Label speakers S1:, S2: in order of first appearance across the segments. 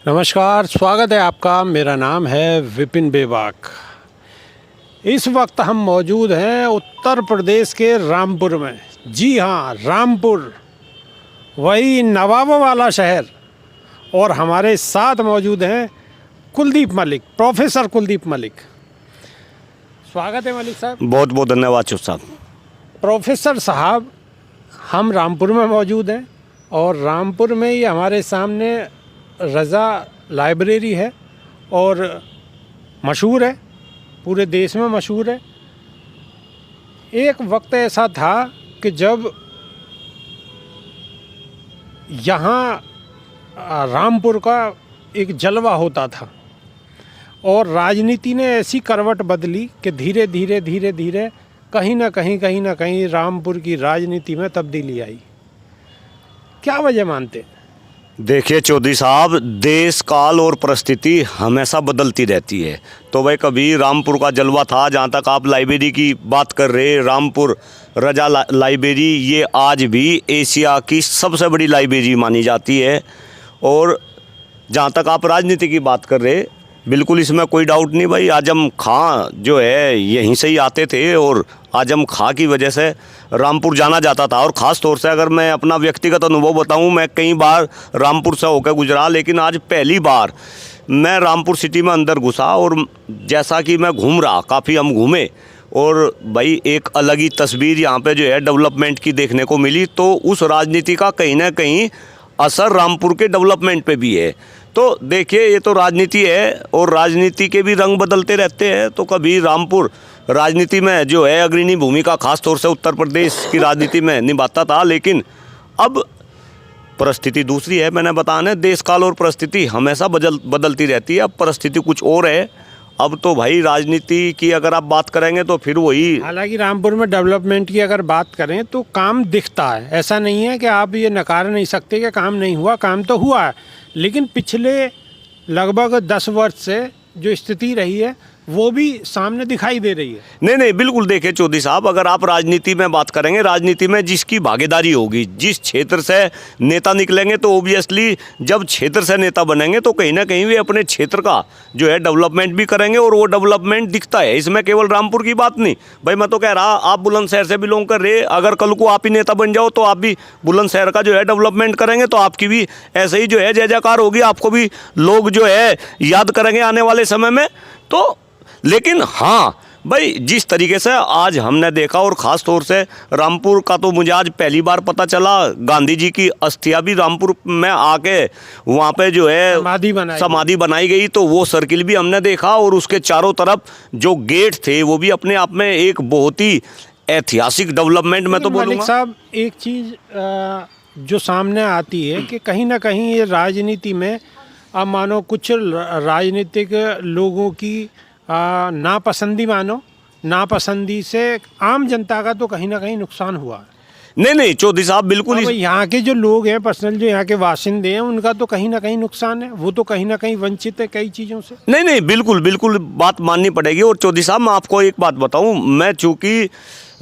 S1: नमस्कार, स्वागत है आपका। मेरा नाम है विपिन बेबाक। इस वक्त हम मौजूद हैं उत्तर प्रदेश के रामपुर में। जी हाँ, रामपुर, वही नवाबों वाला शहर। और हमारे साथ मौजूद हैं कुलदीप मलिक, प्रोफेसर कुलदीप मलिक। स्वागत है मलिक साहब।
S2: बहुत बहुत धन्यवाद चुप साहब।
S1: प्रोफेसर साहब, हम रामपुर में मौजूद हैं और रामपुर में ही हमारे सामने रज़ा लाइब्रेरी है और मशहूर है, पूरे देश में मशहूर है। एक वक्त ऐसा था कि जब यहाँ रामपुर का एक जलवा होता था और राजनीति ने ऐसी करवट बदली कि धीरे धीरे कहीं ना कहीं रामपुर की राजनीति में तब्दीली आई। क्या वजह मानते?
S2: देखिए चौधरी साहब, देश काल और परिस्थिति हमेशा बदलती रहती है। तो भाई कभी रामपुर का जलवा था। जहाँ तक आप लाइब्रेरी की बात कर रहे, रामपुर रजा लाइब्रेरी ये आज भी एशिया की सबसे बड़ी लाइब्रेरी मानी जाती है। और जहाँ तक आप राजनीति की बात कर रहे, बिल्कुल इसमें कोई डाउट नहीं भाई। आजम खां जो है यहीं से ही आते थे और आजम खां की वजह से रामपुर जाना जाता था। और ख़ास तौर से अगर मैं अपना व्यक्तिगत अनुभव बताऊं, मैं कई बार रामपुर से होकर गुजरा, लेकिन आज पहली बार मैं रामपुर सिटी में अंदर घुसा और जैसा कि मैं घूम रहा, काफ़ी हम घूमे और भाई एक अलग ही तस्वीर यहाँ पे जो है डेवलपमेंट की देखने को मिली। तो उस राजनीति का कहीं ना कहीं असर रामपुर के डेवलपमेंट पे भी है। तो देखिए, ये तो राजनीति है और राजनीति के भी रंग बदलते रहते हैं। तो कभी रामपुर राजनीति में जो है अग्रणी भूमिका खास तौर से उत्तर प्रदेश की राजनीति में निभाता था, लेकिन अब परिस्थिति दूसरी है। मैंने बताया, देश काल और परिस्थिति हमेशा बदलती रहती है। अब परिस्थिति कुछ और है। अब तो भाई राजनीति की अगर आप बात करेंगे तो फिर वही।
S1: हालांकि रामपुर में डेवलपमेंट की अगर बात करें तो काम दिखता है। ऐसा नहीं है कि आप ये नकार नहीं सकते कि काम नहीं हुआ, काम तो हुआ है। लेकिन पिछले लगभग 10 वर्ष से जो स्थिति रही है वो भी सामने दिखाई दे रही है।
S2: नहीं, बिल्कुल। देखिए चौधरी साहब, अगर आप राजनीति में बात करेंगे, राजनीति में जिसकी भागीदारी होगी, जिस क्षेत्र से नेता निकलेंगे, तो ओबियसली जब क्षेत्र से नेता बनेंगे तो कहीं ना कहीं वे अपने क्षेत्र का जो है डेवलपमेंट भी करेंगे और वो डेवलपमेंट दिखता है। इसमें केवल रामपुर की बात नहीं भाई। मैं तो कह रहा, आप बुलंदशहर से बिलोंग कर रहे, अगर कल को आप ही नेता बन जाओ तो आप भी बुलंदशहर का जो है डेवलपमेंट करेंगे, तो आपकी भी ऐसे ही जो है जय जयकार होगी। आपको भी लोग जो है याद करेंगे आने वाले समय में। तो लेकिन हाँ भाई, जिस तरीके से आज हमने देखा, और ख़ास तौर से रामपुर का तो मुझे आज पहली बार पता चला, गांधी जी की अस्थियाँ भी रामपुर में आके वहाँ पे जो है समाधि बनाई गई। तो वो सर्किल भी हमने देखा और उसके चारों तरफ जो गेट थे वो भी अपने आप में एक बहुत ही ऐतिहासिक डेवलपमेंट में तो बोलूँगा।
S1: मलिक साहब, एक चीज़ जो सामने आती है कि कहीं ना कहीं ये राजनीति में अब मानो कुछ राजनीतिक लोगों की नापसंदी, मानो नापसंदी से आम जनता का तो कहीं ना कहीं नुकसान हुआ है।
S2: नहीं चौधरी साहब, बिल्कुल।
S1: यहाँ के जो लोग हैं, पर्सनल जो यहाँ के वासिंदे हैं, उनका तो कहीं ना कहीं नुकसान है। वो तो कहीं ना कहीं वंचित है कई चीज़ों से।
S2: नहीं, बिल्कुल बात माननी पड़ेगी। और चौधरी साहब, मैं आपको एक बात बताऊं, मैं चूंकि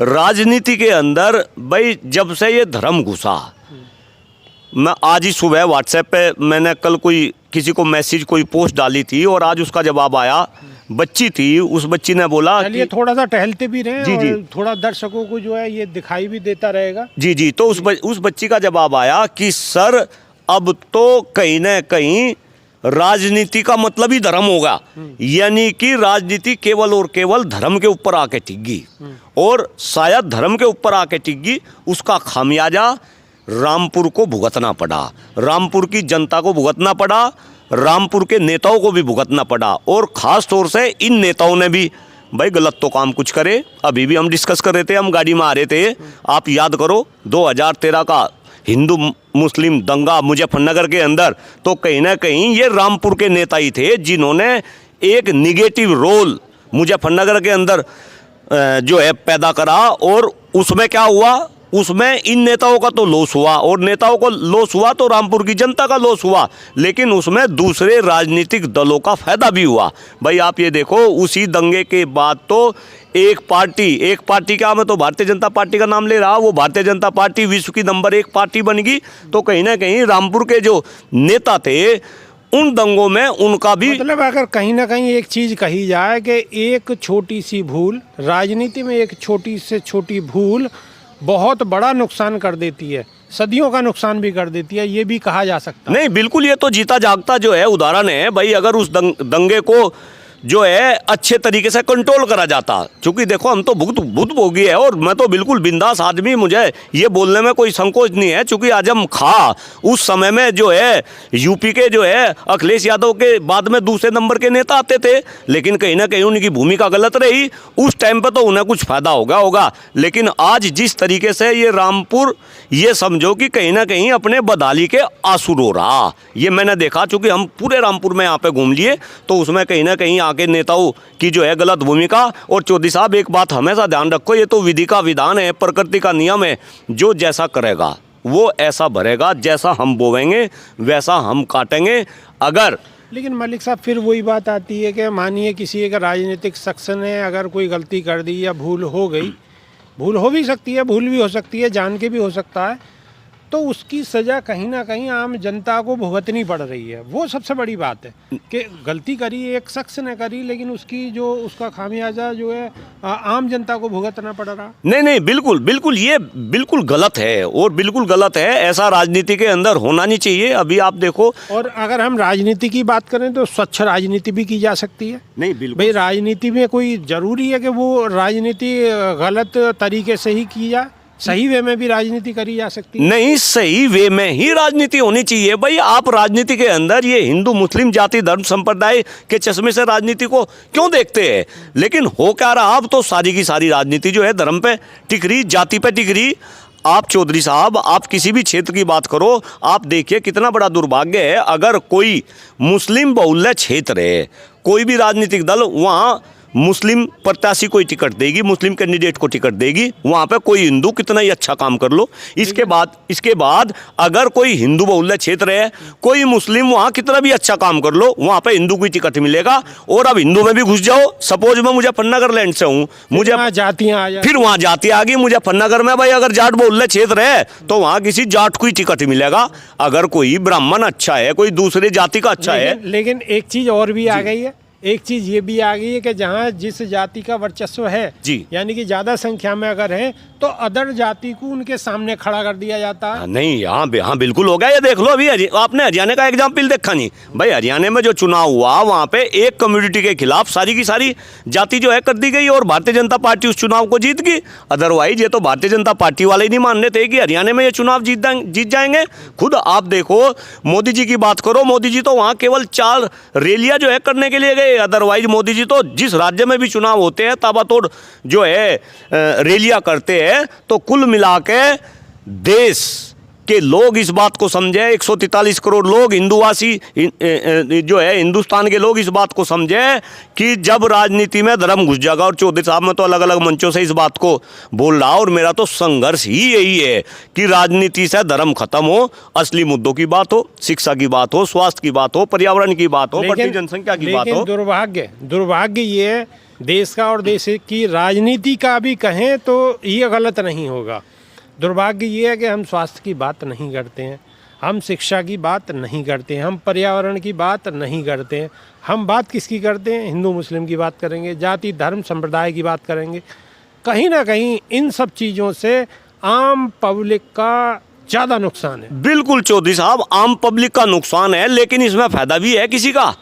S2: राजनीति के अंदर भाई जब से ये धर्म घुसा, मैं आज ही सुबह व्हाट्सएप पे मैंने कल कोई किसी को मैसेज, कोई पोस्ट डाली थी और आज उसका जवाब आया। बच्ची थी, उस बच्ची ने बोला
S1: कि थोड़ा सा टहलते भी रहे और थोड़ा दर्शकों को जो है ये दिखाई भी देता रहेगा।
S2: जी। तो उस बच्ची का जवाब आया कि सर, अब तो कहीं ना कहीं राजनीति का मतलब ही धर्म होगा। यानी कि राजनीति केवल और केवल धर्म के ऊपर आके टिक गई और शायद धर्म के ऊपर आके टिक गई। उसका खामियाजा रामपुर को भुगतना पड़ा, रामपुर की जनता को भुगतना पड़ा, रामपुर के नेताओं को भी भुगतना पड़ा। और ख़ास तौर से इन नेताओं ने भी भाई गलत तो काम कुछ करे। अभी भी हम डिस्कस कर रहे थे, हम गाड़ी में आ रहे थे, आप याद करो 2013 का हिंदू मुस्लिम दंगा मुजफ्फरनगर के अंदर, तो कहीं ना कहीं ये रामपुर के नेता ही थे जिन्होंने एक निगेटिव रोल मुजफ्फरनगर के अंदर जो है पैदा करा। और उसमें क्या हुआ, उसमें इन नेताओं का तो लॉस हुआ और नेताओं को लॉस हुआ तो रामपुर की जनता का लॉस हुआ, लेकिन उसमें दूसरे राजनीतिक दलों का फायदा भी हुआ। भाई आप ये देखो, उसी दंगे के बाद तो एक पार्टी क्या, मैं तो भारतीय जनता पार्टी का नाम ले रहा, वो भारतीय जनता पार्टी विश्व की नंबर 1 पार्टी बन गई। तो कहीं ना कहीं रामपुर के जो नेता थे उन दंगों में उनका भी
S1: मतलब अगर कहीं ना कहीं एक चीज कही जाए कि एक छोटी सी भूल राजनीति में, एक छोटी से छोटी भूल बहुत बड़ा नुकसान कर देती है, सदियों का नुकसान भी कर देती है, ये भी कहा जा सकता है।
S2: नहीं, बिल्कुल, ये तो जीता जागता जो है उदाहरण है भाई। अगर उस दंगे को जो है अच्छे तरीके से कंट्रोल करा जाता, क्योंकि देखो हम तो भुक्तभोगी है और मैं तो बिल्कुल बिंदास आदमी, मुझे ये बोलने में कोई संकोच नहीं है, क्योंकि आजम खां उस समय में जो है यूपी के जो है अखिलेश यादव के बाद में दूसरे नंबर के नेता आते थे, लेकिन कहीं ना कहीं उनकी भूमिका गलत रही। उस टाइम पर तो उन्हें कुछ फायदा होगा, लेकिन आज जिस तरीके से ये रामपुर, ये समझो कि कहीं ना कहीं अपने बदहाली के आंसू रो रहा, ये मैंने देखा। चूंकि हम पूरे रामपुर में यहाँ पे घूम लिए तो उसमें कहीं ना कहीं के नेताओं की जो है गलत भूमिका। और चौधरी साहब एक बात हमेशा ध्यान रखो, ये तो विधि का विधान है, प्रकृति का नियम है, जो जैसा करेगा वो ऐसा भरेगा, जैसा हम बोवेंगे वैसा हम काटेंगे। अगर
S1: लेकिन मलिक साहब फिर वही बात आती है कि मानिए किसी एक राजनीतिक शख्स ने अगर कोई गलती कर दी या भूल हो गई, भूल हो भी सकती है, भूल भी हो सकती है, जान के भी हो सकता है, तो उसकी सज़ा कहीं ना कहीं आम जनता को भुगतनी पड़ रही है। वो सबसे बड़ी बात है कि गलती करी एक शख्स ने करी, लेकिन उसकी जो उसका खामियाजा जो है आम जनता को भुगतना पड़ रहा।
S2: नहीं, बिल्कुल ये बिल्कुल गलत है और बिल्कुल गलत है, ऐसा राजनीति के अंदर होना नहीं चाहिए। अभी आप देखो,
S1: और अगर हम राजनीति की बात करें तो स्वच्छ राजनीति भी की जा सकती है।
S2: नहीं बिल्कुल
S1: भाई, राजनीति में कोई ज़रूरी है कि वो राजनीति गलत तरीके से ही की जाए, सही वे में भी राजनीति करी जा सकती है।
S2: नहीं, सही वे में ही राजनीति होनी चाहिए भाई। आप राजनीति के अंदर ये हिंदू मुस्लिम जाति धर्म संप्रदाय के चश्मे से राजनीति को क्यों देखते हैं? लेकिन हो क्या रहा, अब तो सारी की सारी राजनीति जो है धर्म पे टिक रही, जाति पे टिक रही। आप चौधरी साहब, आप किसी भी क्षेत्र की बात करो, आप देखिए कितना बड़ा दुर्भाग्य है, अगर कोई मुस्लिम बहुल्य क्षेत्र है, कोई भी राजनीतिक दल वहाँ मुस्लिम प्रत्याशी कोई टिकट देगी, मुस्लिम कैंडिडेट को टिकट देगी, वहाँ पे कोई हिंदू कितना ही अच्छा काम कर लो, इसके बाद अगर कोई हिंदू बहुल्य क्षेत्र है, कोई मुस्लिम वहाँ कितना भी अच्छा काम कर लो, वहाँ पे हिंदू को टिकट मिलेगा। और अब हिंदू में भी घुस जाओ, सपोज मैं मुजफ्फरनगर लैंड से हूँ, मुझे
S1: जातियाँ आ जाए,
S2: फिर वहाँ जातियाँ आ गई। मुजफ्फरनगर में भाई अगर जाट बहुल्य क्षेत्र है तो वहाँ किसी जाट को ही टिकट मिलेगा। अगर कोई ब्राह्मण अच्छा है, कोई दूसरे जाति का अच्छा है।
S1: लेकिन एक चीज़ और भी आ गई है, एक चीज़ ये भी आ गई है कि जहाँ जिस जाति का वर्चस्व है
S2: जी,
S1: यानी कि ज़्यादा संख्या में अगर है तो अदर जाति को उनके सामने खड़ा कर दिया जाता है।
S2: नहीं, यहाँ बिल्कुल हो गया। ये देख लो, अभी आपने हरियाणा का एग्जाम्पल देखा नहीं भाई? हरियाणा में जो चुनाव हुआ वहाँ पे एक कम्युनिटी के खिलाफ सारी की सारी जाति जो है कर दी गई और भारतीय जनता पार्टी उस चुनाव को जीत गई। अदरवाइज ये तो भारतीय जनता पार्टी वाले ही नहीं मान रहे थे कि हरियाणा में ये चुनाव जीत जाएंगे। खुद आप देखो, मोदी जी की बात करो, मोदी जी तो वहाँ केवल 4 रैलियाँ जो है करने के लिए गए। अदरवाइज मोदी जी तो जिस राज्य में भी चुनाव होते हैं ताबड़तोड़ जो है रैलियाँ करते हैं। तो कुल मिला के देश के लोग इस बात को समझे, 143 करोड़ लोग हिंदूवासी जो है हिंदुस्तान के लोग इस बात को समझे कि जब राजनीति में धर्म घुस जाएगा। और चौधरी साहब मैं तो अलग अलग मंचों से इस बात को बोल रहा, और मेरा तो संघर्ष ही यही है कि राजनीति से धर्म खत्म हो, असली मुद्दों की बात हो, शिक्षा की बात हो, स्वास्थ्य की बात हो, पर्यावरण की बात हो, बढ़ती जनसंख्या की बात हो।
S1: दुर्भाग्य ये देश का और देश की राजनीति का भी कहें तो ये गलत नहीं होगा। दुर्भाग्य ये है कि हम स्वास्थ्य की बात नहीं करते हैं, हम शिक्षा की बात नहीं करते हैं, हम पर्यावरण की बात नहीं करते हैं। हम बात किसकी करते हैं? हिंदू मुस्लिम की बात करेंगे, जाति धर्म संप्रदाय की बात करेंगे। कहीं ना कहीं इन सब चीज़ों से आम पब्लिक का ज़्यादा नुकसान है।
S2: बिल्कुल चौधरी साहब, आम पब्लिक का नुकसान है, लेकिन इसमें फ़ायदा भी है किसी का,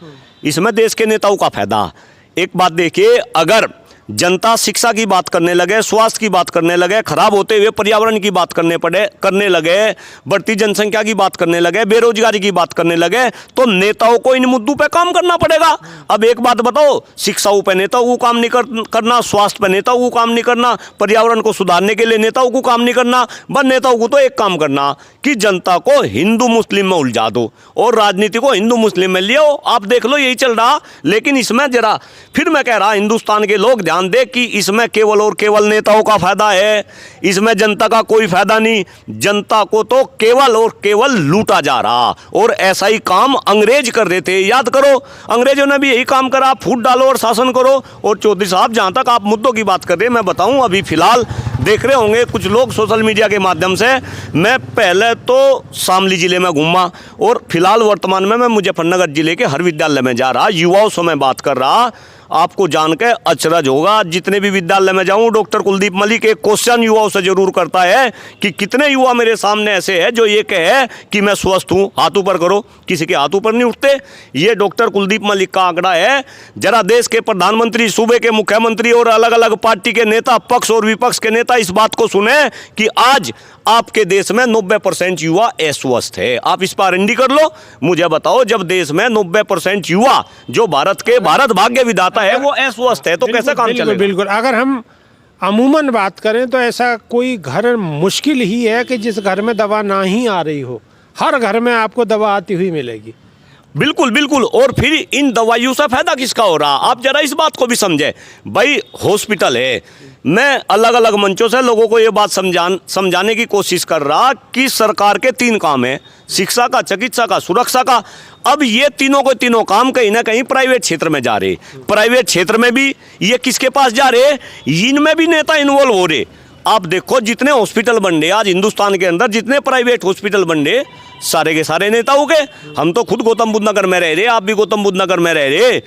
S2: इसमें देश के नेताओं का फ़ायदा। एक बात देखिए, अगर जनता शिक्षा की बात करने लगे, स्वास्थ्य की बात करने लगे, खराब होते हुए पर्यावरण की बात करने लगे, बढ़ती जनसंख्या की बात करने लगे, बेरोजगारी की बात करने लगे, तो नेताओं को इन मुद्दों पे काम करना पड़ेगा। अब एक बात बताओ, शिक्षाओं पे नेताओं को काम नहीं करना, स्वास्थ्य पे नेताओं को काम नहीं करना, पर्यावरण को सुधारने के लिए नेताओं को काम नहीं करना, बस नेताओं को तो एक काम करना कि जनता को हिंदू मुस्लिम में उलझा दो और राजनीति को हिंदू मुस्लिम में ले आओ। आप देख लो यही चल रहा। लेकिन इसमें जरा फिर मैं कह रहा, हिंदुस्तान के लोग ध्यान ध्यान दे कि इसमें केवल और केवल नेताओं का फायदा है, इसमें जनता का कोई फायदा नहीं। जनता को तो केवल और केवल लूटा जा रहा, और ऐसा ही काम अंग्रेज कर रहे थे। याद करो, अंग्रेजों ने भी यही काम करा, फूट डालो और शासन करो। और चौधरी साहब, जहाँ तक आप मुद्दों की बात कर रहे हैं, मैं बताऊं, अभी फिलहाल देख रहे होंगे कुछ लोग सोशल मीडिया के माध्यम से, मैं पहले तो शामली जिले में घूमा और फिलहाल वर्तमान में मैं मुजफ्फरनगर जिले के हर विद्यालय में जा रहा, युवाओं से मैं बात कर रहा। आपको जान के अचरज होगा, जितने भी विद्यालय में जाऊं, डॉक्टर कुलदीप मलिक एक क्वेश्चन युवाओं से जरूर करता है कि कितने युवा मेरे सामने ऐसे हैं जो ये कहे कि मैं स्वस्थ हूं, हाथ ऊपर करो। किसी के हाथ ऊपर नहीं उठते। ये डॉक्टर कुलदीप मलिक का आंकड़ा है। जरा देश के प्रधानमंत्री, सूबे के मुख्यमंत्री और अलग अलग पार्टी के नेता, पक्ष और विपक्ष के नेता इस बात को सुने कि आज आपके देश में 90% युवा अस्वस्थ है। आप इस पर R&D कर लो, मुझे बताओ, जब देश में 90% युवा जो भारत भाग्य विधाता है वो अस्वस्थ है, तो कैसे काम चलेगा?
S1: बिल्कुल। अगर हम अमूमन बात करें तो ऐसा कोई घर मुश्किल ही है कि जिस घर में दवा ना ही आ रही हो। हर घर में आपको दवा आती हुई मिलेगी।
S2: बिल्कुल बिल्कुल। और फिर इन दवाइयों से फायदा किसका हो रहा? आप जरा इस बात को भी समझे। भाई हॉस्पिटल है, मैं अलग अलग मंचों से लोगों को ये बात समझाने की कोशिश कर रहा कि सरकार के 3 काम है, शिक्षा का, चिकित्सा का, सुरक्षा का। अब ये तीनों काम कहीं ना कहीं प्राइवेट क्षेत्र में जा रहे। प्राइवेट क्षेत्र में भी ये किसके पास जा रहे? इनमें भी नेता इन्वॉल्व हो रहे। आप देखो, जितने हॉस्पिटल बन रहे आज हिंदुस्तान के अंदर, जितने प्राइवेट हॉस्पिटल बन रहे, सारे के सारे नेताओं के। हम तो खुद गौतम बुद्ध नगर में रह रहे, आप भी गौतम बुद्ध नगर में रह रहे।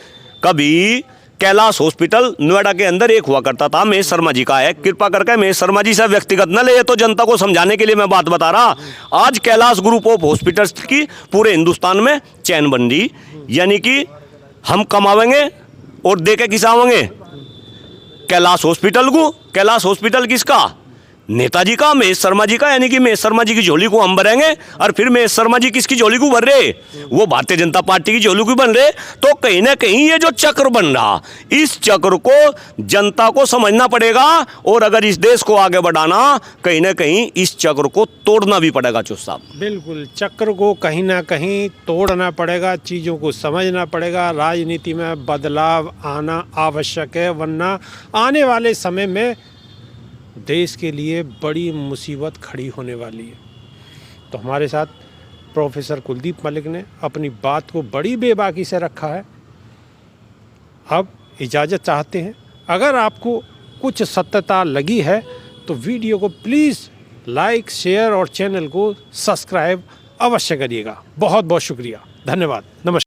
S2: कभी कैलाश हॉस्पिटल नोएडा के अंदर एक हुआ करता था, महेश शर्मा जी का है। कृपा करके महेश शर्मा जी से व्यक्तिगत न ले, तो जनता को समझाने के लिए मैं बात बता रहा। आज कैलाश ग्रुप ऑफ हॉस्पिटल्स की पूरे हिंदुस्तान में चैन बन रही। यानी कि हम कमावेंगे और दे के किस आवेंगे? कैलाश हॉस्पिटल को। कैलाश हॉस्पिटल किसका? नेताजी का, महेश शर्मा जी का। यानी कि महेश शर्मा जी की झोली को हम भरेंगे, और फिर महेश शर्मा जी किसकी झोली को भर रहे? वो भारतीय जनता पार्टी की झोली को बन रहे। तो कहीं ना कहीं ये जो चक्र बन रहा, इस चक्र को जनता को समझना पड़ेगा। और अगर इस देश को आगे बढ़ाना, कहीं ना कहीं इस चक्र को तोड़ना भी पड़ेगा। चौधरी साहब,
S1: बिल्कुल, चक्र को कहीं ना कहीं तोड़ना पड़ेगा, चीज़ों को समझना पड़ेगा। राजनीति में बदलाव आना आवश्यक है, वरना आने वाले समय में देश के लिए बड़ी मुसीबत खड़ी होने वाली है। तो हमारे साथ प्रोफेसर कुलदीप मलिक ने अपनी बात को बड़ी बेबाकी से रखा है। अब इजाज़त चाहते हैं। अगर आपको कुछ सत्यता लगी है तो वीडियो को प्लीज़ लाइक, शेयर और चैनल को सब्सक्राइब अवश्य करिएगा। बहुत बहुत शुक्रिया, धन्यवाद।